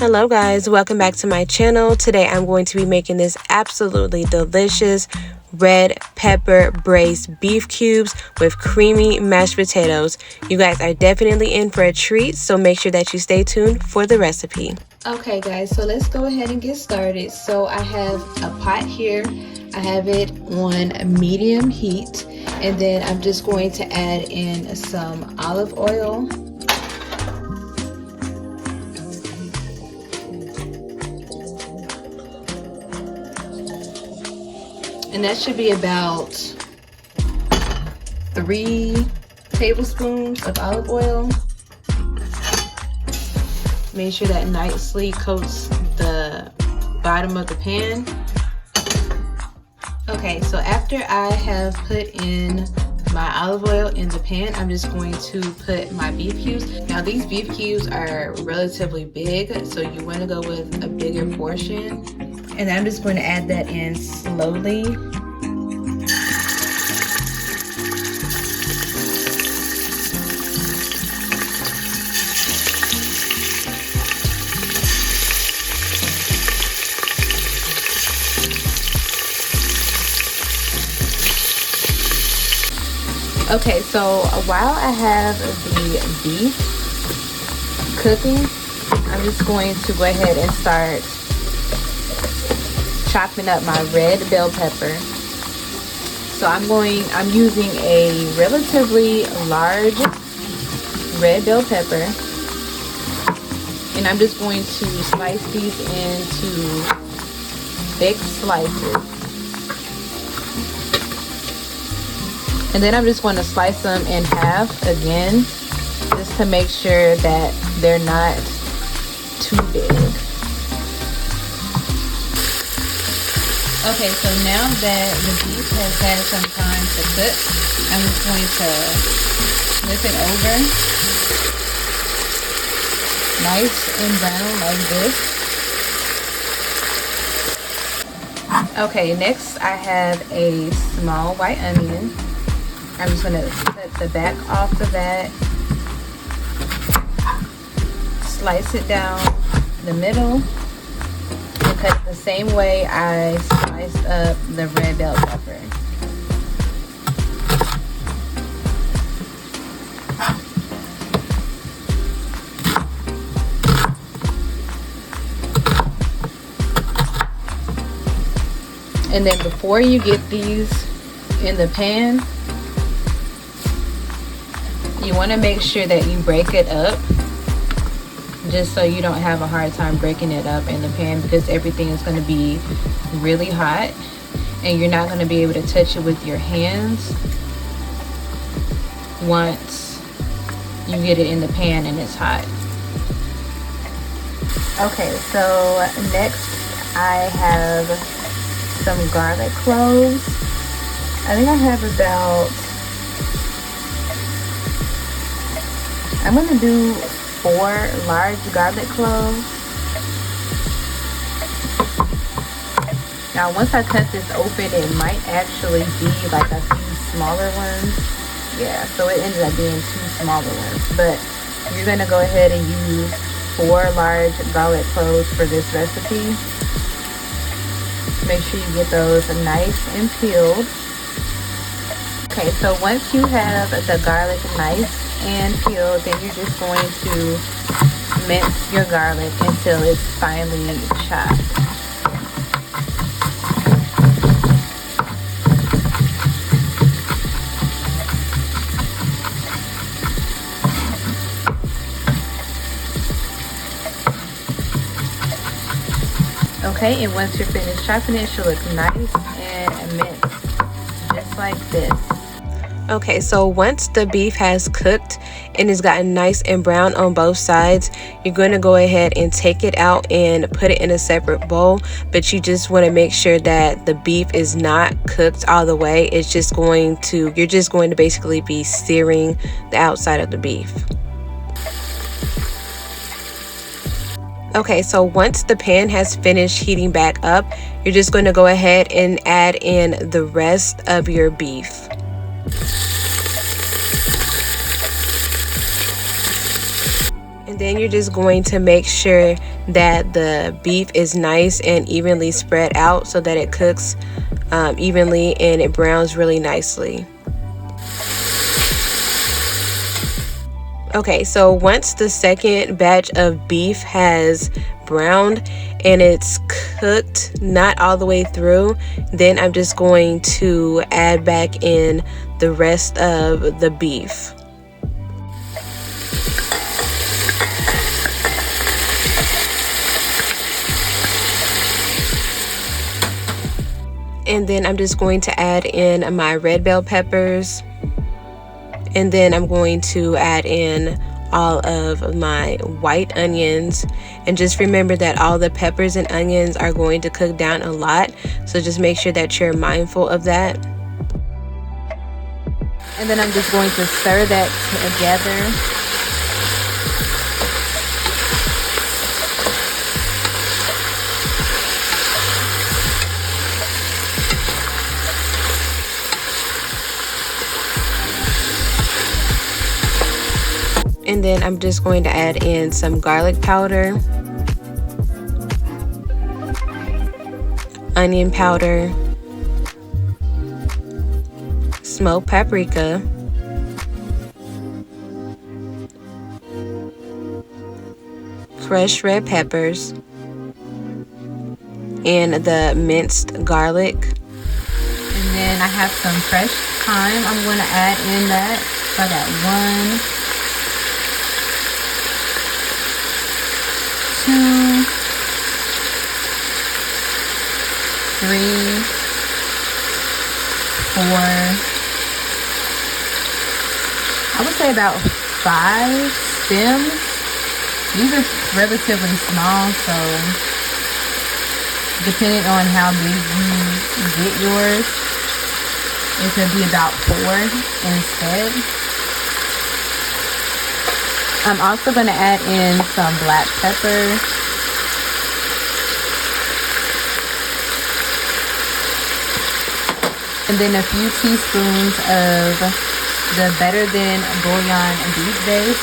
Hello guys, welcome back to my channel. Today I'm going to be making this absolutely delicious red pepper braised beef cubes with creamy mashed potatoes. You guys are definitely in for a treat, so make sure that you stay tuned for the recipe. Okay guys, so let's go ahead and get started. So I have a pot here. I have it on medium heat, and then I'm just going to add in some olive oil. And that should be about 3 tablespoons of olive oil. Make sure that nicely coats the bottom of the pan. Okay, so after I have put in my olive oil in the pan, I'm just going to put my beef cubes. Now these beef cubes are relatively big, so you want to go with a bigger portion. And I'm just going to add that in slowly. Okay, so while I have the beef cooking, I'm just going to go ahead and start chopping up my red bell pepper. So I'm using a relatively large red bell pepper, and I'm just going to slice these into thick slices. And then I'm just going to slice them in half again, just to make sure that they're not too big. Okay, so now that the beef has had some time to cook, I'm just going to flip it over, nice and brown like this. Okay, next I have a small white onion. I'm just going to cut the back off of that, slice it down the middle, and cut the same way I sliced up the red bell pepper. And then before you get these in the pan, you want to make sure that you break it up, just so you don't have a hard time breaking it up in the pan, because everything is going to be really hot and you're not going to be able to touch it with your hands once you get it in the pan and it's hot. Okay, so next I have some garlic cloves. I think I have I'm going to do 4 large garlic cloves. Now once I cut this open, it might actually be like a few smaller ones. Yeah, so it ended up being 2 smaller ones. But you're going to go ahead and use 4 large garlic cloves for this recipe. Make sure you get those nice and peeled. Okay, so once you have the garlic nice and peeled, then you're just going to mince your garlic until it's finely chopped. Okay, and once you're finished chopping it should look nice and minced, just like this. Okay, so once the beef has cooked and it's gotten nice and brown on both sides, you're going to go ahead and take it out and put it in a separate bowl. But you just want to make sure that the beef is not cooked all the way. You're just going to basically be searing the outside of the beef. Okay, so once the pan has finished heating back up, you're just going to go ahead and add in the rest of your beef. And then you're just going to make sure that the beef is nice and evenly spread out so that it cooks evenly and it browns really nicely. Okay, so once the second batch of beef has browned and it's cooked not all the way through, then I'm just going to add back in the rest of the beef. And then I'm just going to add in my red bell peppers. And then I'm going to add in all of my white onions. And just remember that all the peppers and onions are going to cook down a lot. So just make sure that you're mindful of that. And then I'm just going to stir that together. And then I'm just going to add in some garlic powder, onion powder, smoked paprika, fresh red peppers, and the minced garlic. And then I have some fresh thyme. I'm going to add in that. So I got 1, 2, 3, four, I would say about 5 stems. These are relatively small, so depending on how big you get yours, it could be about 4 instead. I'm also going to add in some black pepper. And then a few teaspoons of the Better Than Bouillon beef base.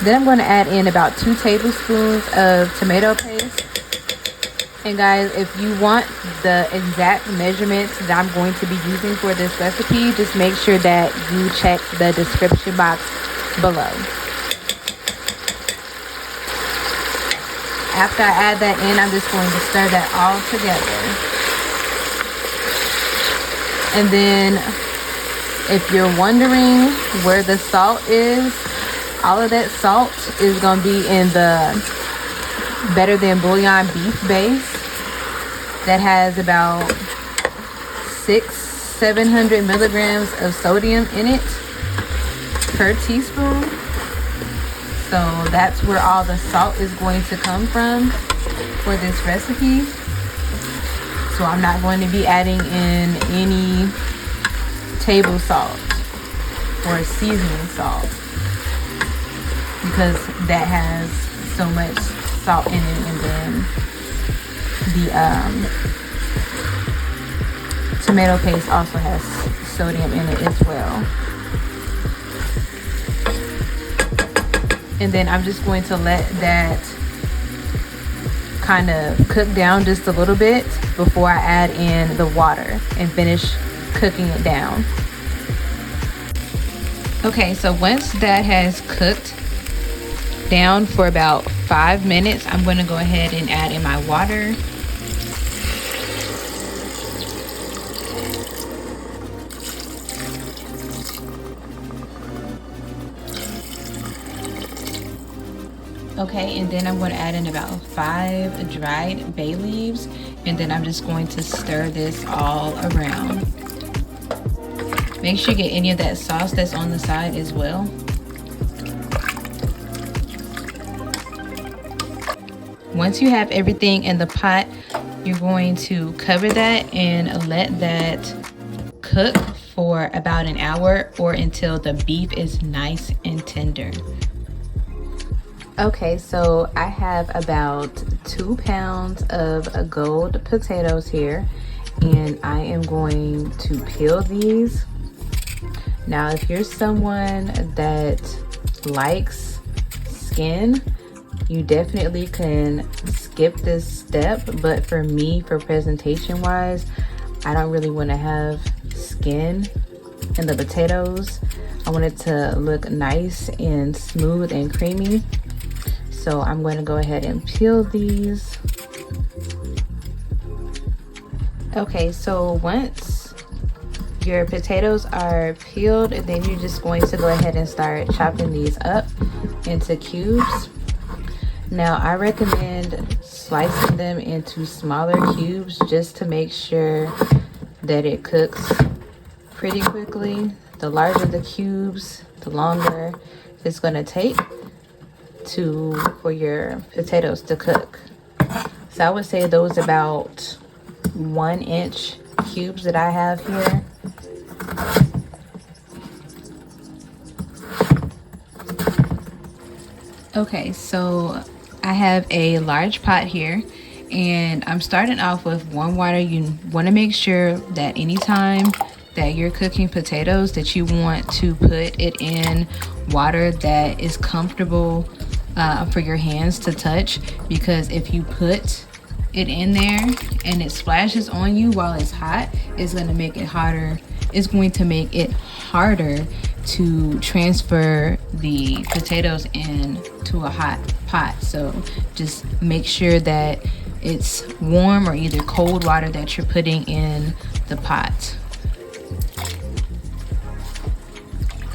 Then I'm going to add in about 2 tablespoons of tomato paste. And guys, if you want the exact measurements that I'm going to be using for this recipe, just make sure that you check the description box below. After I add that in, I'm just going to stir that all together. And then if you're wondering where the salt is, all of that salt is going to be in the Better Than Bouillon beef base. That has about 600-700 milligrams of sodium in it per teaspoon. So that's where all the salt is going to come from for this recipe. So I'm not going to be adding in any table salt or seasoning salt because that has so much salt in it, and then the tomato paste also has sodium in it as well. And then I'm just going to let that kind of cook down just a little bit before I add in the water and finish cooking it down. Okay, so once that has cooked down for about 5 minutes, I'm going to go ahead and add in my water. Okay, and then I'm going to add in about 5 dried bay leaves, and then I'm just going to stir this all around. Make sure you get any of that sauce that's on the side as well. Once you have everything in the pot, you're going to cover that and let that cook for about an hour or until the beef is nice and tender. Okay, so I have about 2 pounds of gold potatoes here, and I am going to peel these. Now, if you're someone that likes skin, you definitely can skip this step, but for me, for presentation wise, I don't really want to have skin in the potatoes. I want it to look nice and smooth and creamy. So I'm going to go ahead and peel these. Okay, so once your potatoes are peeled, then you're just going to go ahead and start chopping these up into cubes. Now, I recommend slicing them into smaller cubes just to make sure that it cooks pretty quickly. The larger the cubes, the longer it's going to take for your potatoes to cook. So I would say those about 1-inch cubes that I have here. Okay, so I have a large pot here, and I'm starting off with warm water. You want to make sure that anytime that you're cooking potatoes, that you want to put it in water that is comfortable for your hands to touch, because if you put it in there and it splashes on you while it's hot, it's going to make it hotter. It's going to make it harder to transfer the potatoes into a hot pot. So just make sure that it's warm or either cold water that you're putting in the pot.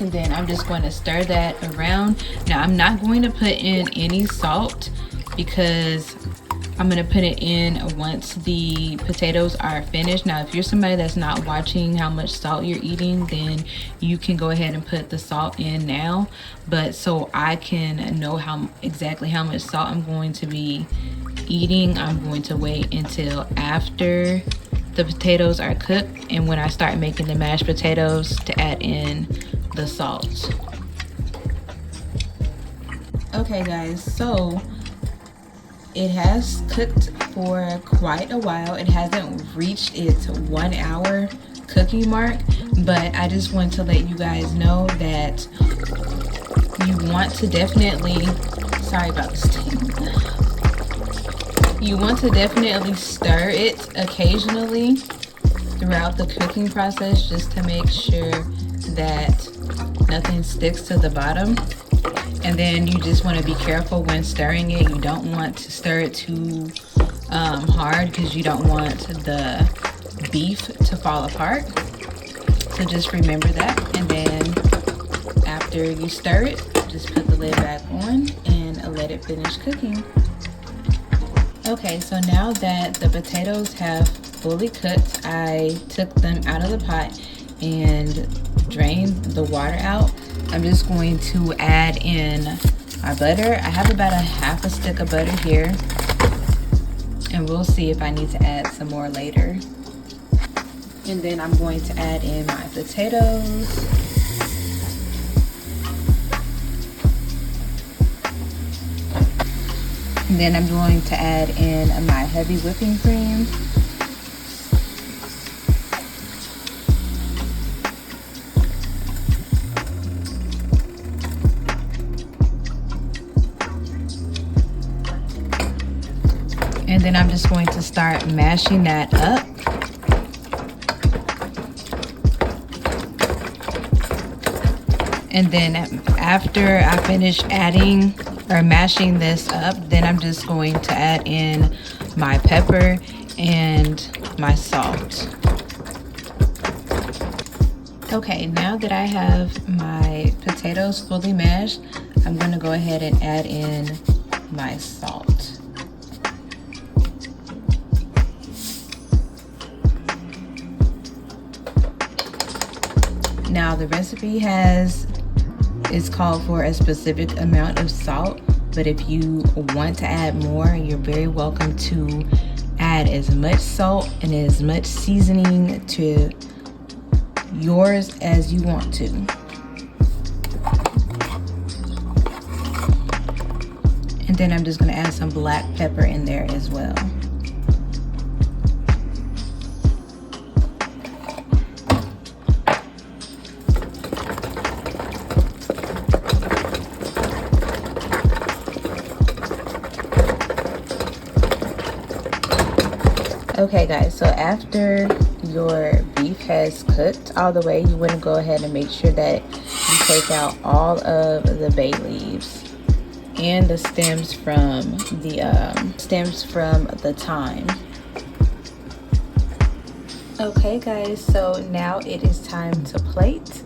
And then I'm just going to stir that around. Now, I'm not going to put in any salt because I'm going to put it in once the potatoes are finished. Now, if you're somebody that's not watching how much salt you're eating, then you can go ahead and put the salt in now. But so I can know exactly how much salt I'm going to be eating, I'm going to wait until after the potatoes are cooked, and when I start making the mashed potatoes, to add in the salt. Okay guys, so it has cooked for quite a while. It hasn't reached its 1 hour cooking mark, but I just want to let you guys know that you want to definitely, sorry about this thing. You want to definitely stir it occasionally throughout the cooking process, just to make sure that nothing sticks to the bottom. And then you just want to be careful when stirring it. You don't want to stir it too hard, because you don't want the beef to fall apart. So just remember that. And then after you stir it, just put the lid back on and let it finish cooking. Okay, so now that the potatoes have fully cooked, I took them out of the pot and drained the water out. I'm just going to add in my butter. I have about a half a stick of butter here, and we'll see if I need to add some more later. And then I'm going to add in my potatoes. And then I'm going to add in my heavy whipping cream. And then I'm just going to start mashing that up. And then after I finish adding or mashing this up, then I'm just going to add in my pepper and my salt. Okay, now that I have my potatoes fully mashed, I'm going to go ahead and add in my salt. Now the recipe is called for a specific amount of salt, but if you want to add more, you're very welcome to add as much salt and as much seasoning to yours as you want to. And then I'm just going to add some black pepper in there as well. Okay guys, so after your beef has cooked all the way, you want to go ahead and make sure that you take out all of the bay leaves and the stems from the thyme. Okay guys, so now it is time to plate.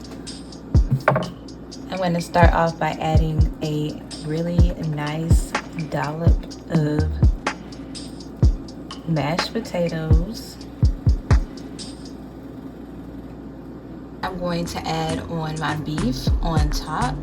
I'm going to start off by adding a really nice dollop of mashed potatoes. I'm going to add on my beef on top.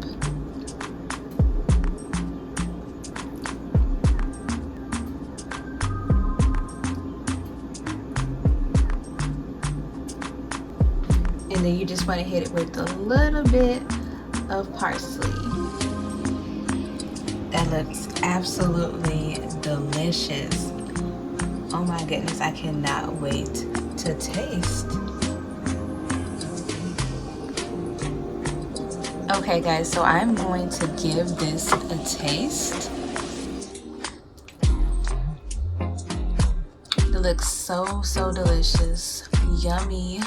And then you just want to hit it with a little bit of parsley. That looks absolutely delicious. Oh my goodness, I cannot wait to taste. Okay guys, so I'm going to give this a taste. It looks so delicious. Yummy.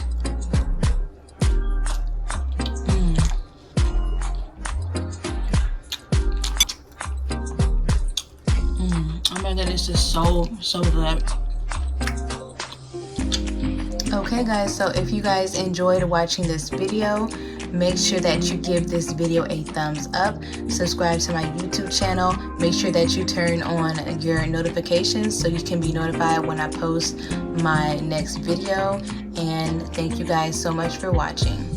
Oh my goodness, it's so good. Okay guys, so if you guys enjoyed watching this video, make sure that you give this video a thumbs up, subscribe to my YouTube channel, make sure that you turn on your notifications so you can be notified when I post my next video, and thank you guys so much for watching.